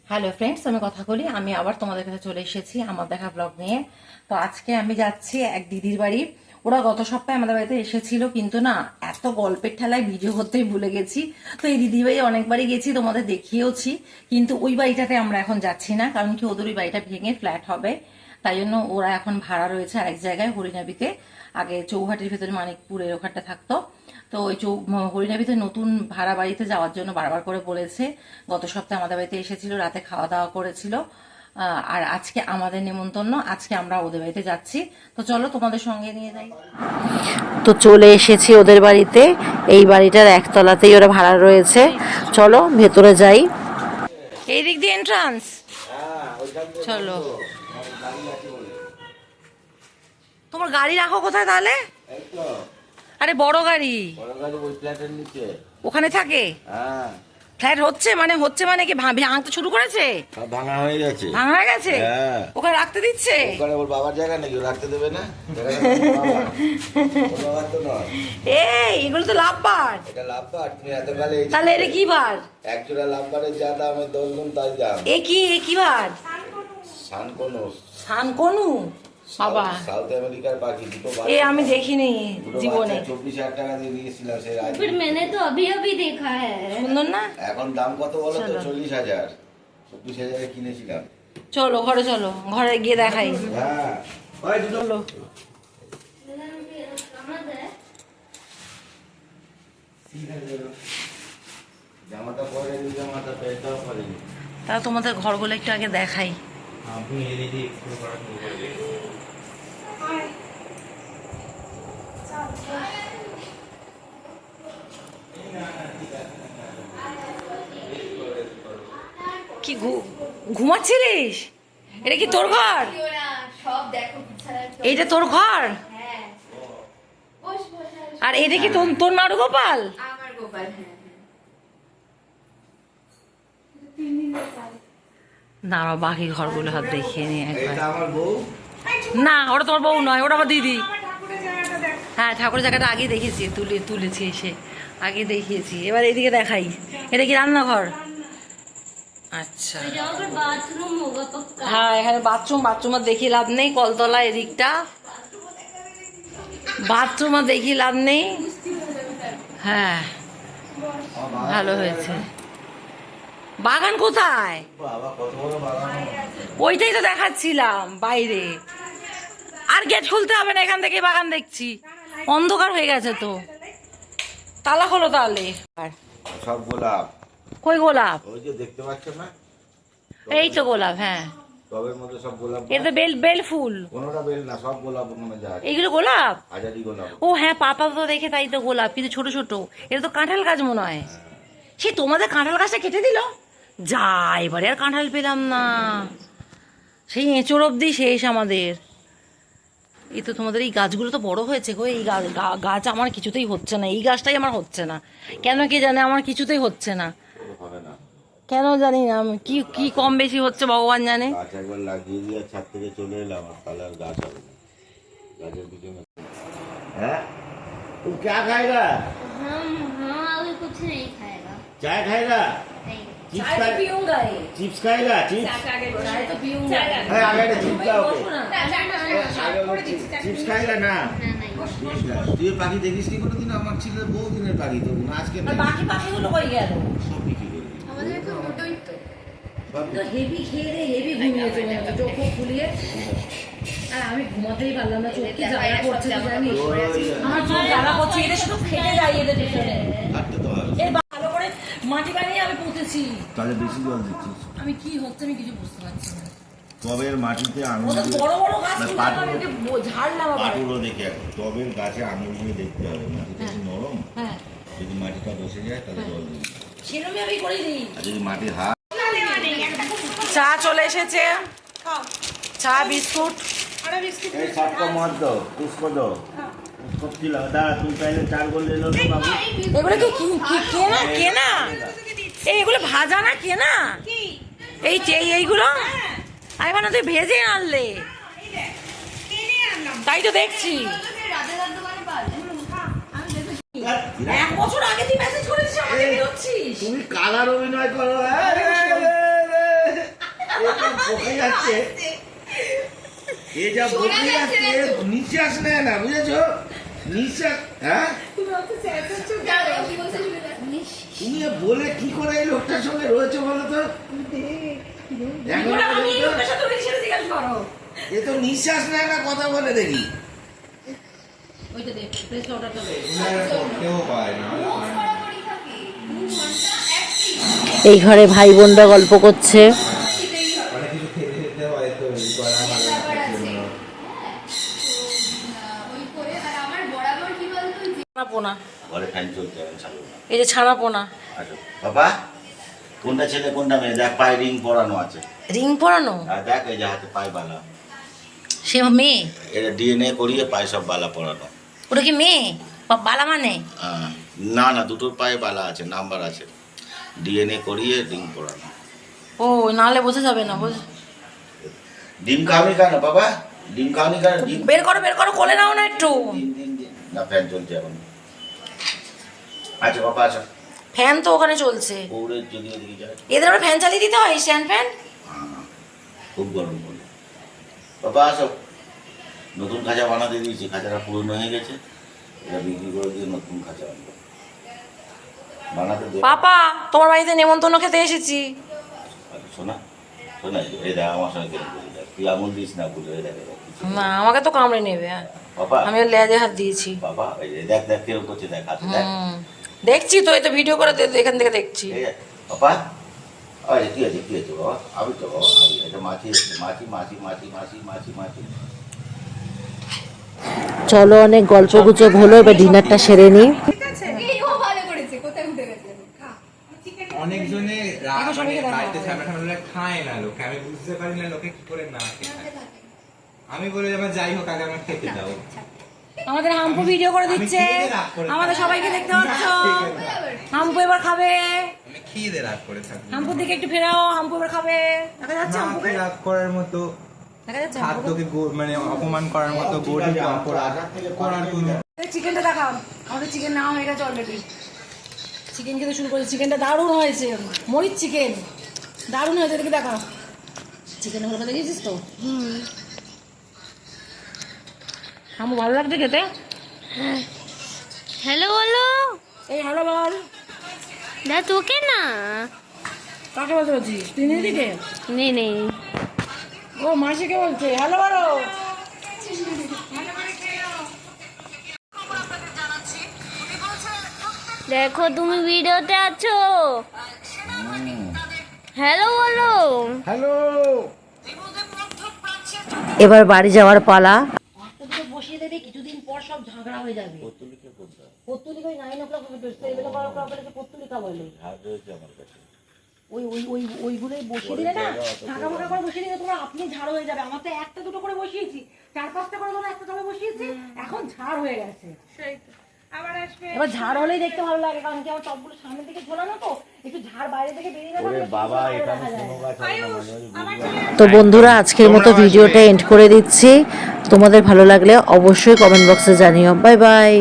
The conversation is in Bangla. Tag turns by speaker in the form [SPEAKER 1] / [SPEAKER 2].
[SPEAKER 1] হ্যালো ফ্রেন্ডস, আমি কথা বলি। আমি আবার তোমাদের কাছে চলে এসেছি আমার দেখা ব্লগ নিয়ে। তো আজকে আমি যাচ্ছি এক দিদির বাড়ি। ওরা গত সপ্তাহে আমাদের বাড়িতে এসেছিল, কিন্তু না এত গল্পের ঠেলায় ভিডিও করতেই ভুলে গেছি। তো এই দিদির বাড়ি অনেকবারই গেছি, তোমাদের দেখিয়েওছি, কিন্তু ওই বাড়িটাতে আমরা এখন যাচ্ছি না। কারণ কি, ওদের ওই বাড়িটা ভেঙে ফ্ল্যাট হবে, তাই জন্য ওরা এখন ভাড়া রয়েছে আরেক জায়গায়, হরিণাবিতে। আগে চৌহাটির ভেতরে মানিকপুরের ওখানটা থাকতো। তো ওই হরিণাবিতে নতুন ভাড়া বাড়িতে যাওয়ার জন্য বারবার করে বলেছে। গত সপ্তাহে আমাদের বাড়িতে এসেছিল, রাতে খাওয়া দাওয়া করেছিল। আর আজকে আমাদের নেমন্তন্ন, আজকে আমরা ওদের বাড়িতে যাচ্ছি। তো চলো তোমাদের সঙ্গে নিয়ে যাই। তো চলে এসেছি ওদের বাড়িতে। এই বাড়িটার একতলাতেই ওরা ভাড়া রয়েছে। চলো ভেতরে যাই। এই দিক দিয়ে এন্ট্রান্স। চলো। তোমার গাড়ি রাখো কোথায় তাহলে? আরে বড় গাড়ি ওখানে থাকে। ফ্ল্যাট হচ্ছে মানে কি ভাঙতে শুরু করেছে?
[SPEAKER 2] ভাঙা হয়ে গেছে।
[SPEAKER 1] ভাঙা হয়ে গেছে? ওখানে রাখতে দিচ্ছে?
[SPEAKER 2] ওখানে ওর বাবার জায়গা নাকি, রাখতে দেবে না?
[SPEAKER 1] এগুলো তো লাভ বার।
[SPEAKER 2] এটা লাভ বার। তুমি এতকালে
[SPEAKER 1] তাহলে এটা কি বার?
[SPEAKER 2] এক জোড়া লাভ বারের যা দাম, 10 গুণ তাই দাম।
[SPEAKER 1] এ কি বার? সানকনু। বাবা,
[SPEAKER 2] সাউথ আমেরিকার পাখি। দুটো
[SPEAKER 1] আমি দেখিনি জীবনে।
[SPEAKER 2] 24,000 টাকা দিয়ে দিয়েছিলাম সেই রাত।
[SPEAKER 3] फिर मैंने तो अभी देखा है।
[SPEAKER 1] সুন্দর না?
[SPEAKER 2] এখন দাম কত বলো তো? 40,000। 24,000 এ কিনেছিলাম।
[SPEAKER 1] চলো ঘরে, চলো ঘরে গিয়ে দেখাই।
[SPEAKER 2] হ্যাঁ, ওই দুটো
[SPEAKER 1] চলো।
[SPEAKER 2] জামাটা পরে দিই, জামাটা পেটাও পরে দিই।
[SPEAKER 1] তা তোমাদের ঘরগুলো একটু আগে দেখাই।
[SPEAKER 2] আপনি এদিকে এক্সপ্লোর করা শুরু করে দিন।
[SPEAKER 1] কি ঘুমাচ্ছিলিস? এটা কি তোর ঘর? এইটা তোর ঘর? আর এটা কি তোর নাড়ু গোপাল? দাঁড়াও, বাকি ঘরগুলো হাত দেখিয়ে নিয়ে একবার।
[SPEAKER 2] এটা আমার বউ।
[SPEAKER 1] না, ওটা তোমার বউ নয়, ওটা আমার দিদি। হ্যাঁ, ঠাকুরের জায়গাটা আগে দেখেছি, তুলেছি এসে আগে দেখিয়েছি। এবার এদিকে দেখাই। এটা কি রান্নাঘর? আচ্ছা,
[SPEAKER 3] बाथरूम होगा पक्का।
[SPEAKER 1] হ্যাঁ এখানে বাথরুম আর দেখি লাভ নেই। কলতলা এদিকটা বাথরুম আর দেখি লাভ নেই। হ্যাঁ, ভালো হয়েছে। বাগান কোথায়?
[SPEAKER 2] বাবা, কত বড় বাগান!
[SPEAKER 1] ওইটাই তো দেখাচ্ছিলাম বাইরে। আর গেট খুলতে হবে না, এখান থেকে বাগান দেখছি। অন্ধকার হয়ে গেছে তো, তালা খোলো তাহলে।
[SPEAKER 2] সব গোলাপ।
[SPEAKER 1] কই গোলাপ?
[SPEAKER 2] ওই যে দেখতে পাচ্ছ না,
[SPEAKER 1] এই তো গোলাপ। হ্যাঁ,
[SPEAKER 2] টবের মধ্যে সব গোলাপ।
[SPEAKER 1] এটা তো বেল ফুল।
[SPEAKER 2] কোনোটা বেল না, সব গোলাপ মনে যায়।
[SPEAKER 1] এইগুলো গোলাপ?
[SPEAKER 2] হাজারি গোলাপ।
[SPEAKER 1] ও হ্যাঁ, পাতা তো দেখে তাই তো গোলাপ, কিন্তু ছোট ছোট। এটা তো কাঁঠাল গাছ মনে হয়। সে তোমাদের কাঁঠাল গাছটা কেটে দিল যা, এবারে আর কাঁঠাল পেলাম না। সেই এঁচড় অব্দি শেষ আমাদের। এই তো তোমাদের এই গাছগুলো তো বড় হয়েছে গো। এই গাছ আমার কিছুতেই হচ্ছে না। এই গাছটাই আমার হচ্ছে না, কেন কে জানে, আমার কিছুতেই হচ্ছে না।
[SPEAKER 2] হবে না
[SPEAKER 1] কেন জানি না, কি কি কম বেশি হচ্ছে ভগবান জানে।
[SPEAKER 2] গাছ একবার লাগিয়ে দিয়ে ছাদ থেকে চলে এলাম, আর তাহলে আর গাছ হবে না। গাছের পিছনে। হ্যাঁ, তুই क्या खाएगा?
[SPEAKER 3] हम अभी कुछ नहीं खाएगा।
[SPEAKER 2] चाय खाएगा?
[SPEAKER 3] नहीं।
[SPEAKER 2] चिप्स खाएगा? चिप्स खाएगा? चिप्स आगे चिप्स खाओ। চিপস খাইলা না? তুই পাখি দেখিস কি কোনোদিন? আমার ছিল বহু দিনের পাখি, তো আজকে
[SPEAKER 1] বাকি পাখিগুলো কই গেল?
[SPEAKER 2] সব বিক্রি করে দিই।
[SPEAKER 3] আমাদের তো দুটোই তো।
[SPEAKER 1] হেভি খেয়ে রে, হেভি ঘুমিয়েছে মনে হচ্ছে, চোখ খুলিয়ে। আর আমি ঘুমাতেই পারলাম না, চোখ কি জ্বালা করছে জানি। আমার চোখ জ্বালা করছে, এদের শুধু খেতে যাই এদের পেছনে।
[SPEAKER 2] হাঁটতে তো হবে।
[SPEAKER 1] এর ভালো করে মাটি বানিয়ে আমি পুঁতেছি।
[SPEAKER 2] তাহলে বেশি জল দিচ্ছিস।
[SPEAKER 1] আমি কি হচ্ছে আমি কিছু বুঝতে পারছি না।
[SPEAKER 2] টবের মাটিতে আঙুল
[SPEAKER 1] ওদের
[SPEAKER 2] দিয়ে-
[SPEAKER 1] বড় বড় গাছ
[SPEAKER 2] না,
[SPEAKER 1] ছিল,
[SPEAKER 2] পাটুরো-
[SPEAKER 1] আমাকে ঝাড়লাম আবার।
[SPEAKER 2] পাটুরো দেখে এখন টবের গাছে আঙুল দিয়ে দেখতে হবে, মাটিটা কি নরম।
[SPEAKER 1] হ্যাঁ,
[SPEAKER 2] যদি মাটিটা বসে যায় তাহলে জল দিবি।
[SPEAKER 1] সেরকমই আমি করে দিই।
[SPEAKER 2] আর যদি মাটির হাত।
[SPEAKER 1] চা চলে এসেছে, চা বিস্কুট।
[SPEAKER 2] এই सबको मत दो, उसको दो। उसको खिलाओ। दादा तुम पहले 4 गोल ले लो ना बाबू।
[SPEAKER 1] এগুলো কি কেনা কেনা? এইগুলো ভাজা না কেনা? এইগুলো আমি মানে তুই ভেজে আনলে, তাই তো দেখছি। 1 বছর আগে তুই মেসেজ করেছিস, আমাকে বেরোচ্ছিস।
[SPEAKER 2] তুমি কালার অভিনয় করো। বকে যাচ্ছে, এ যা বকে যাচ্ছে, নিঃশ্বাস নেয় না, বুঝেছো? নিঃশ্বাস, হ্যাঁ? তুমি বলে কি করে এই লোকটার সঙ্গে রয়েছে বলো তো? এখন এ তো নিঃশ্বাস নেয় না, কথা বলে দেখি।
[SPEAKER 1] এই ঘরে ভাই বোনরা গল্প করছে। পোনা,
[SPEAKER 2] ঘরে ফ্যান চলছে, এখন চালু না।
[SPEAKER 1] এই যে ছানা পোনা।
[SPEAKER 2] আচ্ছা বাবা, কোনটা ছেলে কোনটা মেয়ে? দেখ পায়ে রিং পরানো আছে,
[SPEAKER 1] রিং পরানো,
[SPEAKER 2] আর দেখ এই যে হাতে পায়ে বালা,
[SPEAKER 1] সে মেয়ে।
[SPEAKER 2] এটা ডিএনএ করিয়ে পায়ে সব বালা পরানো।
[SPEAKER 1] ওটা কি মেয়ে? বালা মানে?
[SPEAKER 2] না না, দুটোর পায়ে বালা আছে, নাম্বার আছে, ডিএনএ করিয়ে রিং পরানো।
[SPEAKER 1] ও নাহলে বোঝা যাবে না।
[SPEAKER 2] ডিম খাওনি কেন বাবা? ডিম খাওনি কেন? ডিম
[SPEAKER 1] বের করো, কোলে নাও না একটু।
[SPEAKER 2] দিন না, ফ্যান চলছে এখন। আচ্ছা বাবা, আচ্ছা
[SPEAKER 1] ফ্যান তো ওখানে চলছে।
[SPEAKER 2] ওরে যদি এদিকে যায়,
[SPEAKER 1] এদের আবার ফ্যান চালিয়ে দিতে হয়, স্ট্যান্ড ফ্যান।
[SPEAKER 2] খুব গরম পড়ে। বাবা আসো, নতুন খাঁচা বানাতে দিয়েছি, খাঁচাটা পুরনো হয়ে গেছে, এটা বিক্রি করে দিয়ে নতুন খাঁচা আনবো বানাতে দে।
[SPEAKER 1] পাপা, তোমার বাড়িতে নেমন্তন্ন খেতে এসেছি।
[SPEAKER 2] আচ্ছা শোনা, এই দেখ আমার সঙ্গে কেন করি, দেখ তুই আমল দিস না, বুঝে দেখ
[SPEAKER 1] না, আমাকে তো কামড়ে নেবে।
[SPEAKER 2] বাবা,
[SPEAKER 1] আমি ওর লেজে হাত দিয়েছি।
[SPEAKER 2] বাবা এই যে দেখ দেখ কিরকম করছে, দেখ হাতে দেখ।
[SPEAKER 1] দেখছি তো, এই তো ভিডিও করে এখান থেকে দেখছি।
[SPEAKER 2] এই যে, বাবা আরে কি আছে বাবা? আমি তো বাবা, আমি এটা মাছি এসছে, মাছি।
[SPEAKER 1] চলো, অনেক গল্প গুজব হলো, এবার ডিনারটা সেরে নি।
[SPEAKER 4] অনেকজনে বাড়িতে ঝামেলা খায় না লোকে, আমি বুঝতে পারি না লোকে কি করে না খায়। আমি বলে যাবো যাই হোক, আগে আমার খেতে দাও।
[SPEAKER 1] আমাদের হাম্পু ভিডিও করে দিচ্ছে, আমাদের সবাইকে দেখতে পাচ্ছ। হাম্পু এবার খাবে।
[SPEAKER 4] আমি খিদে রাগ করে থাকি।
[SPEAKER 1] হাম্পুর দিকে একটু ফেরাও, হাম্পু এবার খাবে। দেখা যাচ্ছে হাম্পুকে
[SPEAKER 4] রাগ করার মতো,
[SPEAKER 1] দেখা যাচ্ছে
[SPEAKER 4] খাদ্যকে মানে অপমান করার মতো গরিব অপরাধ করার কোনো।
[SPEAKER 1] চিকেনটা দেখাও, আমাদের চিকেন নেওয়া হয়ে গেছে অলরেডি। চিকেন খেতে শুরু করেছে, চিকেনটা দারুণ হয়েছে, মরিচ চিকেন দারুণ হয়েছে। দেখি দেখাও, চিকেনের হলো দেখেছিস তো? হাম্পু ভালো লাগছে খেতে?
[SPEAKER 3] हेलो बोलो।
[SPEAKER 1] এই হ্যালো বল।
[SPEAKER 3] ना তোকে না,
[SPEAKER 1] কাকে বলতে বলছিস? তুই দিকে?
[SPEAKER 3] नहीं नहीं
[SPEAKER 1] ও মাসিকে বলছে হ্যালো বলো।
[SPEAKER 3] দেখো তুমি ভিডিওতে আছো, হ্যালো বলো।
[SPEAKER 2] হ্যালো,
[SPEAKER 1] এবার বাড়ি যাওয়ার পালা। বসিয়ে দেবে, কিছুদিন পর সব ঝগড়া হয়ে যাবে। পত্তলিকা 9 o'clock পত্তলিকা বলে। ওইগুলোই বসিয়ে দিলে না, ফাঁকা ফাঁকা করে বসিয়ে দিলে তোমরা আপনি ঝাড় হয়ে যাবে। আমার তো একটা দুটো করে বসিয়েছি, 4-5টা করে তোমরা একটা তবে বসিয়েছি, এখন ঝাড় হয়ে গেছে। এবার ঝাড় হলেই দেখতে ভালো লাগে, কারণ কি আমার টপগুলো সামনের দিকে ঝোলানো তো, একটু ঝাড় বাইরে থেকে বেরিয়ে গেলে
[SPEAKER 2] বাবা এখানে কোনো গাছ হবে না।
[SPEAKER 1] তো বন্ধুরা, আজকের মতো ভিডিওটা এন্ড করে দিচ্ছি। তোমাদের ভালো লাগলে অবশ্যই কমেন্ট বক্সে জানিও। Bye bye.